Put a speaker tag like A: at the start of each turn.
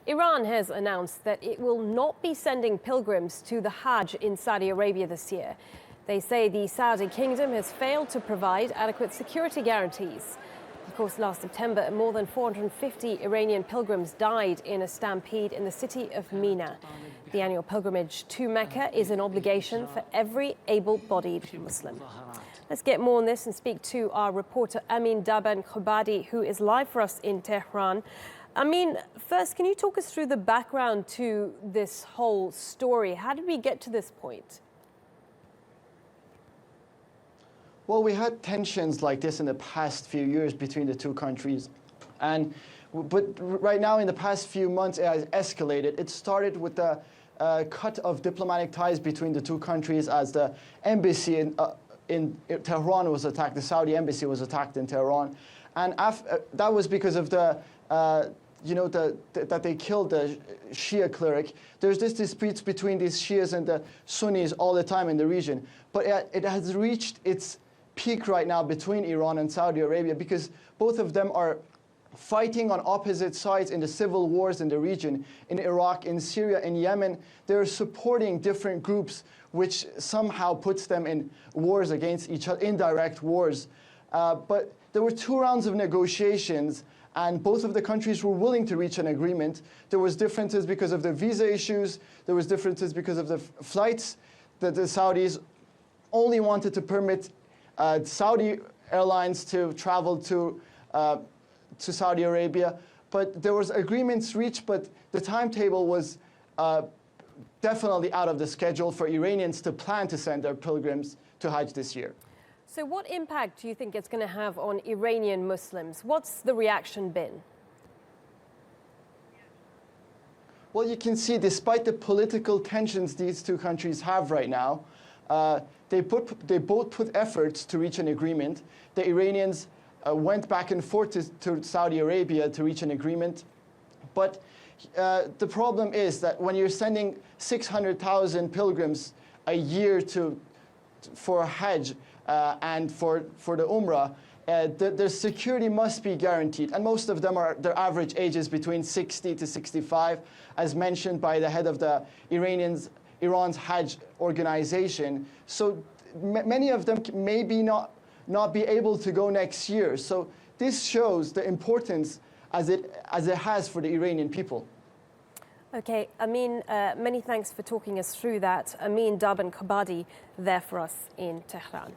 A: Iran has announced that it will not be sending pilgrims to the Hajj in Saudi Arabia this year. They say the Saudi kingdom has failed to provide adequate security guarantees. Of course, last September, more than 450 Iranian pilgrims died in a stampede in the city of Mina. The annual pilgrimage to Mecca is an obligation for every able-bodied Muslim. Let's get more on this and speak to our reporter Amin Darban Khodadi, who is live for us in Tehran. Amin, first, can you talk us through the background to this whole story? How did we get to this point?
B: Well, we had tensions like this in the past few years between the two countries. But right now, in the past few months, it has escalated. It started with the cut of diplomatic ties between the two countries as the embassy in Tehran was attacked. The Saudi embassy was attacked in Tehran. And that was because of that they killed the Shia cleric. There's this disputes between these Shias and the Sunnis all the time in the region. But it has reached its peak right now between Iran and Saudi Arabia because both of them are fighting on opposite sides in the civil wars in the region, in Iraq, in Syria, in Yemen. They're supporting different groups, which somehow puts them in wars against each other, indirect wars. But there were 2 rounds of negotiations, and both of the countries were willing to reach an agreement. There was differences because of the visa issues. There was differences because of the flights that the Saudis only wanted to permit Saudi airlines to travel to Saudi Arabia. But there was agreements reached, but the timetable was definitely out of the schedule for Iranians to plan to send their pilgrims to Hajj this year.
A: So what impact do you think it's going to have on Iranian Muslims? What's the reaction been?
B: Well, you can see, despite the political tensions these two countries have right now, they both put efforts to reach an agreement. The Iranians went back and forth to Saudi Arabia to reach an agreement. But the problem is that when you're sending 600,000 pilgrims a year for Hajj and for the Umrah, their security must be guaranteed. And most of them their average age is between 60 to 65, as mentioned by the head of the Iran's Hajj organization. So many of them maybe not be able to go next year. So this shows the importance as it has for the Iranian people.
A: Okay, Amin, many thanks for talking us through that. Amin Darban Khodadi there for us in Tehran.